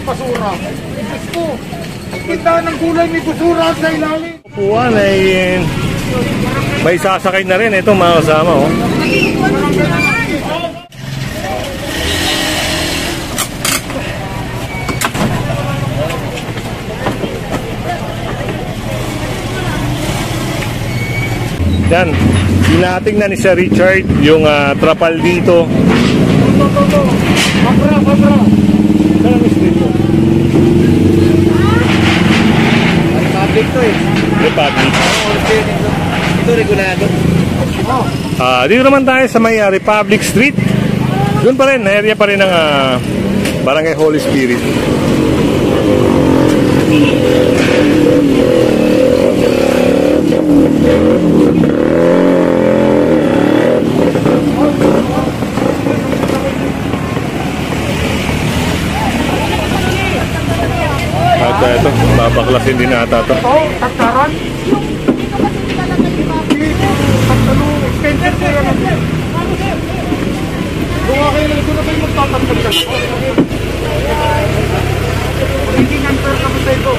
basura. Diyos ko, tindahan ng gulay may basura sa ilalim. Upuan ay may sasakay na rin ito mga kasama. Oh. Yan, tinatingnan ni Sir Richard yung trapal dito. Pabra. Saan ang street mo? Republic to eh. Republic. Ito regulado. Dito naman tayo sa may Republic Street. Doon pa rin, area pa rin ng Barangay Holy Spirit. At ito, babaklasin din ata ito. Ito, taktaran. Pagtalo, expensive na yan. Kung kayo lang ito na kayo magtatagtag ka. Hindi number kami sa ito.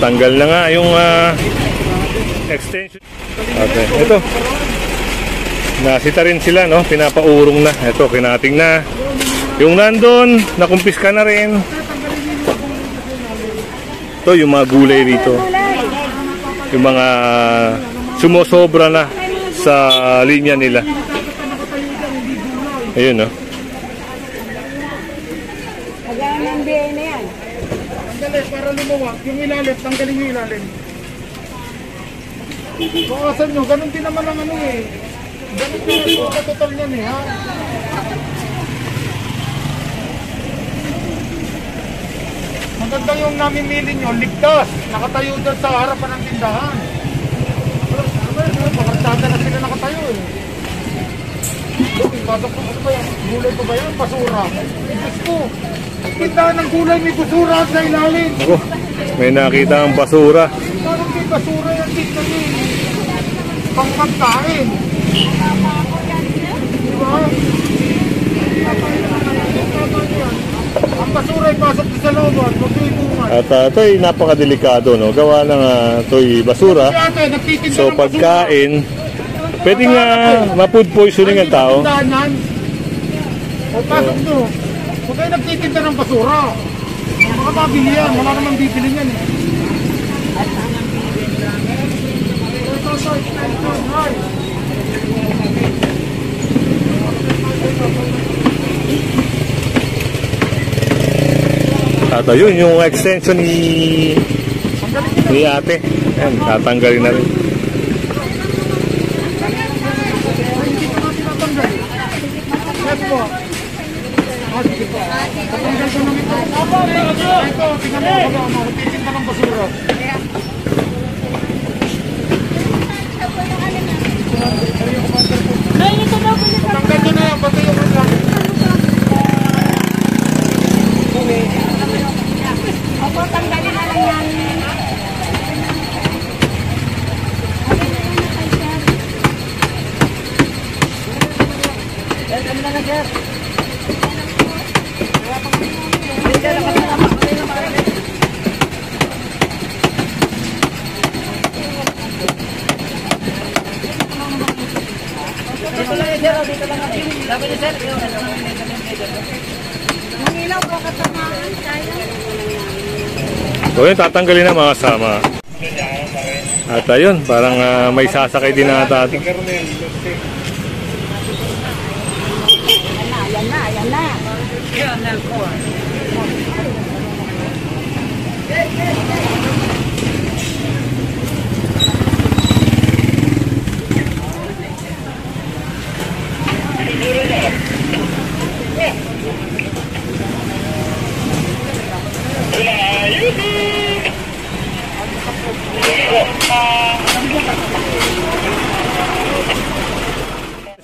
Tanggal na nga yung extension. Okay, ito. Nasita rin sila, no? Pinapaurong na. Ito, kinating na. Yung nandun, nakumpiska na rin. Ito, yung mga gulay rito. Yung mga sumosobra na sa linya nila. Ayun, no? Para lumuwag, yung ilalim, tanggalin yung ilalim. Bukasan nyo, ganun din naman ang ano eh. Ganun din ang total niyan eh, ha? Maganda yung namimili nyo, ligtas. Nakatayo doon sa harapan ng tindahan. Makartada na sila nakatayo eh. Pasok po ba yan? Gulay pa ba yan? Basura. Diyos ko, tindahan ng gulay may basura sa ilalim. Ako, may nakita ang basura. Parang may basura yan dito eh. Pang pagkain. Diba? Ang basura ay pasok sa loob. At ito ay napakadelikado, no? Gawa ng ito'y basura. So pagkain, pwedeng ma-food poisoning ang tao. O pasok nyo. Huwag kayo nagtitinda ng basura. Baka mabili yan. Wala namang bibili yan eh. At ayun, yung extension ni ate. Ayan, tatanggalin na rin. Yes po. Sige po. Tatanggal ko namin ito. Ito, tingnan mo. Titin pa ng basura. Tatanggal ko na yan. Basta yung lang. Opo, tanggalin na lang yan. Welcome na lang, sir. Dito lang yan, sir. Dito lang yan. Sabi niyo, sir. Mangilaw po katamaan tayo. So yun, tatanggalin na mga kasama. At ayun, parang may sasakay din na ata. Ayan na. Yan na po.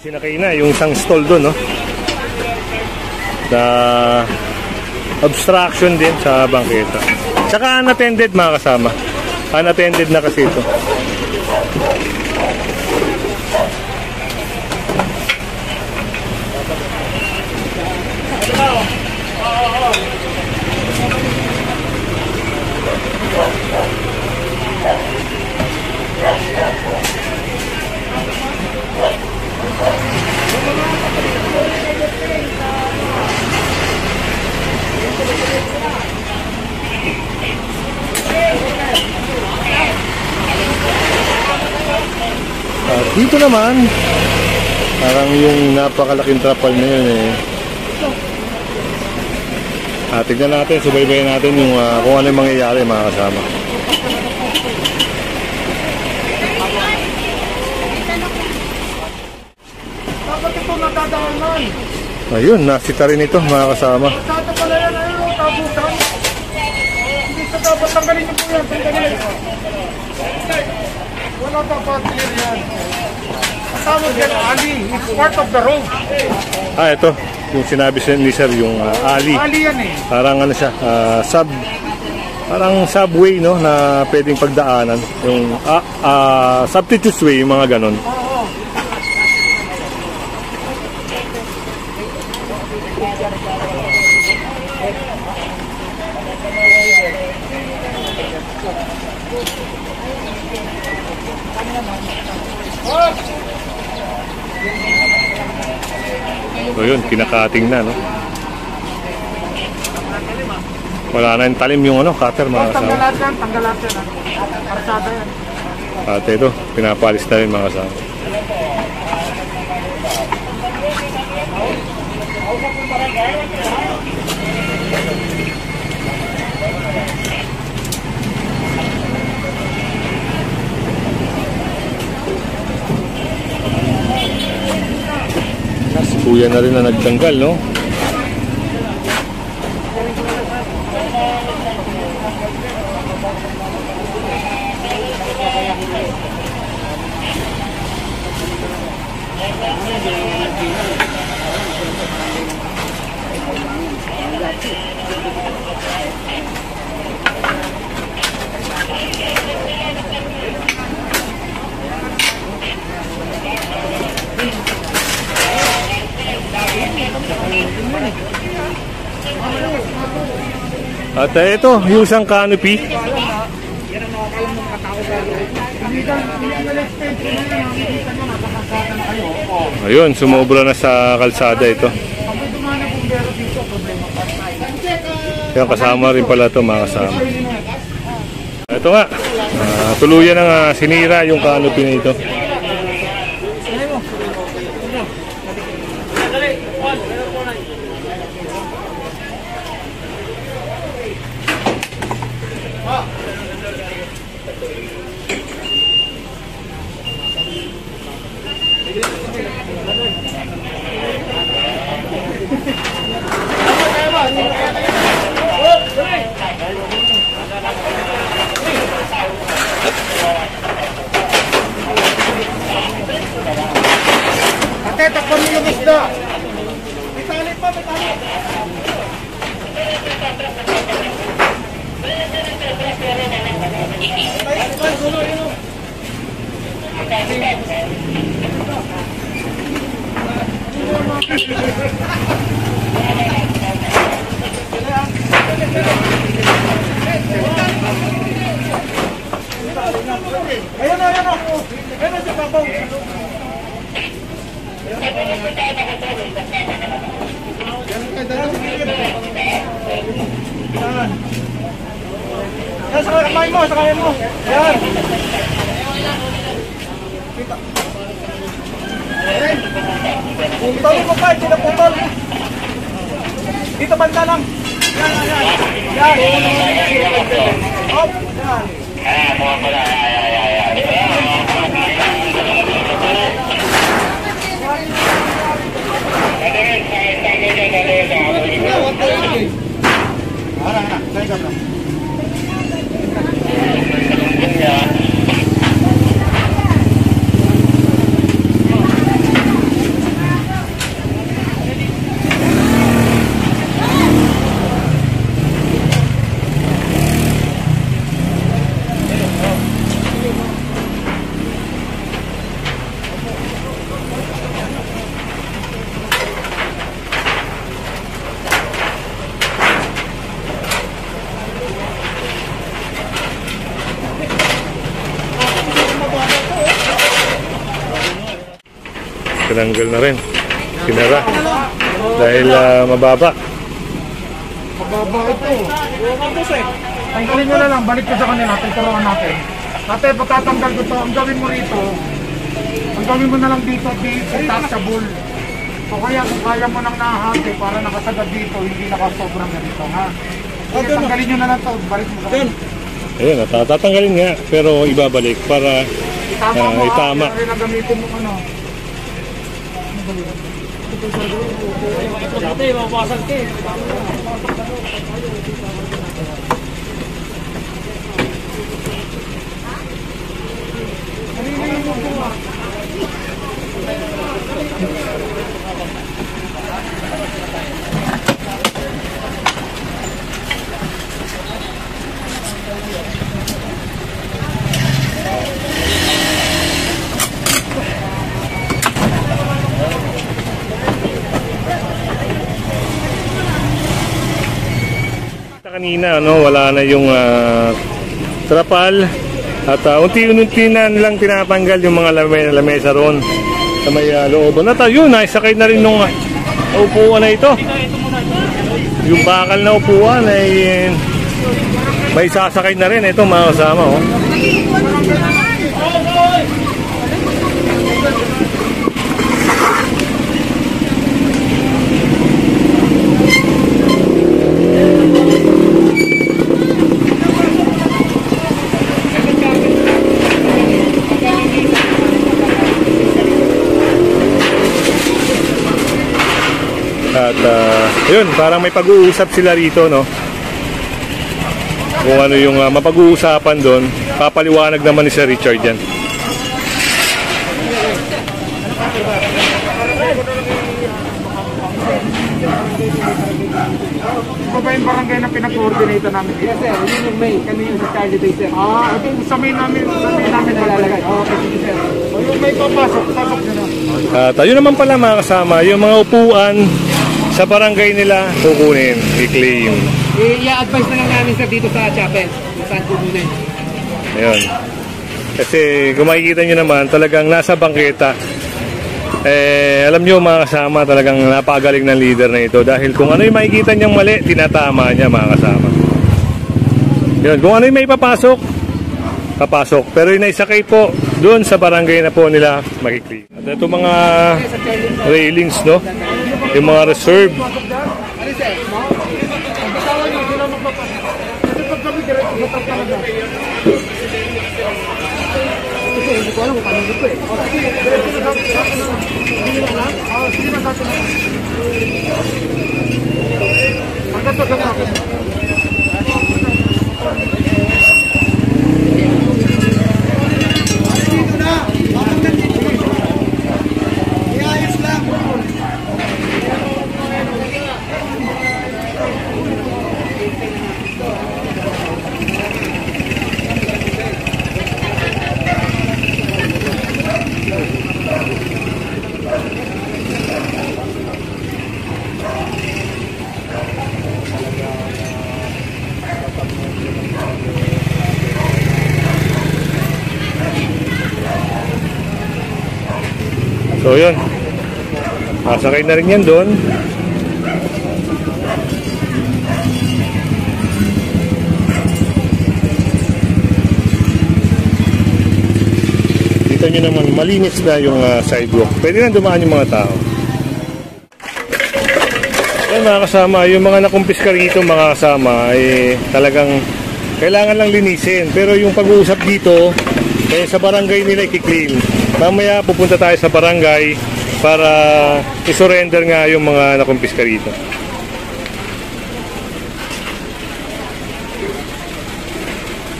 Sinakay na yung isang stall doon, no? Na obstruction din sa bangketa. Tsaka unattended mga kasama. Unattended na kasi ito. Dito naman, parang yung napakalaking trapal na yun eh. Tignan natin, subaybayan natin yung kung ano yung mangyayari mga kasama. Dapat ito natadaanan. Ayun, nasita rin ito mga kasama. Dito pala yan, ayun, tabutan. Hindi sa dapat tanggalin niyo po yan, tanggalin. Wala dapat clear yan. Ang tawag yan, Ali. It's part of the road. Ito, yung sinabi ni sir, yung alley. Ali yan eh. Parang ano siya, parang subway, no, na pwedeng pagdaanan. Yung substitute way, yung mga ganon. Oo. So yun, kinakating na, no. Wala na yung talim yung ano, cutter mga kasama. Tanggalat yan. Parsada yan. At ito, pinapalis na rin mga kasama. Kuya na rin na nagtanggal, no? At ito, yung isang canopy. Ayun, sumobra na sa kalsada ito. Yung kasama rin pala ito, mga kasama. Ito nga, tuluyan na sinira yung canopy na ito. Ate, takpan mo yung isda. May tali pa, may tali. Ayan na, ayan na. Ayan na sa babaw. Yan, sa kamay mo, sa kaya mo. Yan. Putol mo pa, hindi na putol. Dito banda lang. Yan, yan. Yan. Hop. Yan. tinanggal na rin. Pinara. Dahil mababa. Mababa ito. Tanggalin nyo na lang, balik ko sa kanila, tuturuan natin. Ate, pagtatanggal ko to, ang gawin mo rito, ang gawin mo na lang dito, detachable. O kaya kung kaya mo nang nahati para nakasagad dito, hindi nakasobrang ganito, ha? Kaya tanggalin nyo na lang to, balik mo sa kanila. Ayun, tatanggalin nga, pero ibabalik para itama. Kaya rin ang gamitin mo ano. Kanina wala na yung trapal at unti-unti na lang tinatanggal yung mga lamesa roon sa may looban. At yun, naisakay na rin nung upuan na ito. Yung bakal na upuan ay may sasakay na rin. Ito mga kasama. At yun, parang may pag-uusap sila rito, no? Kung ano yung mapag-uusapan doon, papaliwanag naman ni Sir Richard yan. Ito ba yung barangay na pinag-coordinate namin? Yes sir, yun yung May, kami yung sa Charlie Bay sir. Ito yung sa May namin nalalagay. Okay, sige sir. O yung May papasok nyo na. At yun naman pala mga kasama, yung mga upuan sa barangay nila kukunin, i-claim. I-advise na lang namin sir dito sa chapel, saan kukunin. Ayun. Kasi kung makikita nyo naman, talagang nasa bangketa. Alam nyo mga kasama, talagang napakagaling ng leader na ito. Dahil kung ano yung makikita niyang mali, tinatama niya mga kasama. Yun, kung ano yung may papasok, papasok. Pero yung naisakay po, doon sa barangay na po nila makikita. At ito mga railings, no? Yung mga reserve. Hindi ko alam kung paano dito eh. Hindi na lang? Sige na dati na. Pagkatapos lang ako. Dito na! Iayos lang! So yun, masakay na rin yan doon. Dito nyo naman, malinis na yung sidewalk. Pwede na dumaan yung mga tao. Yan mga kasama, yung mga nakumpiska rito mga kasama ay talagang kailangan lang linisin. Pero yung pag-uusap dito, sa barangay nila i-claim. Mamaya pupunta tayo sa barangay para i-surrender nga yung mga nakumpiska rito.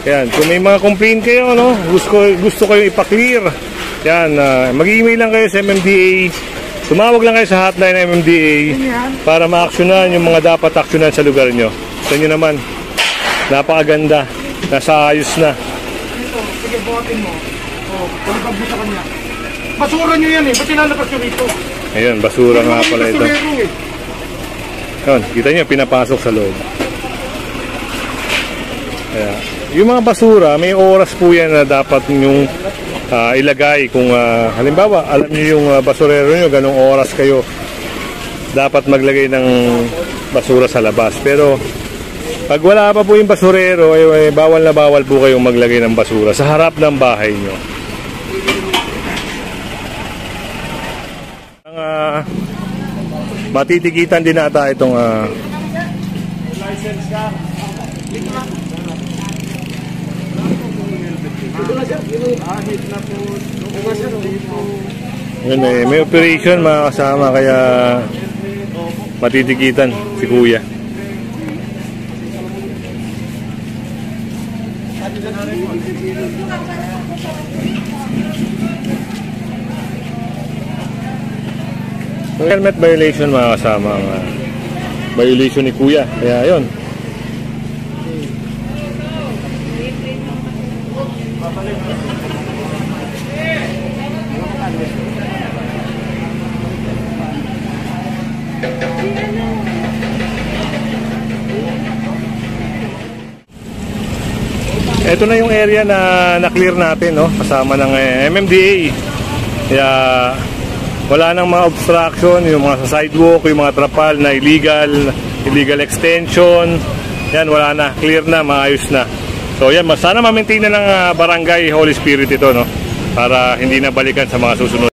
Yan, kung may mga complaint kayo, no, gusto kayo ipa-clear, yan, mag-email lang kayo sa MMDA, tumawag lang kayo sa hotline ng MMDA para ma-actionan yung mga dapat actionan sa lugar nyo. Sa inyo naman, napakaganda, nasa ayos na. Sige, buhatin mo. Palibag mo sa kanya. Basura nyo yan eh. Ba't sinalabas nyo rito? Ayun, basura nga pala ito. Yun, kita nyo, pinapasok sa loob. Kaya, yung mga basura, may oras po yan na dapat yung ilagay. Kung halimbawa, alam niyo yung basurero niyo, ganong oras kayo dapat maglagay ng basura sa labas. Pero pag wala pa po yung basurero, bawal na bawal po kayong maglagay ng basura sa harap ng bahay nyo. Matitikitan din ata itong License ka. Ahit na po. yun, may operation mga kasama, kaya matitikitan si kuya. Helmet violation mga kasama, violation ni kuya, kaya yun. Ito na yung area na clear natin, no? Kasama ng MMDA. Kaya wala nang mga obstruction, yung mga sa sidewalk, yung mga trapal na illegal extension. Yan, wala na, clear na, maayos na. So yan, sana ma-maintain na ng barangay Holy Spirit ito, no? Para hindi na balikan sa mga susunod.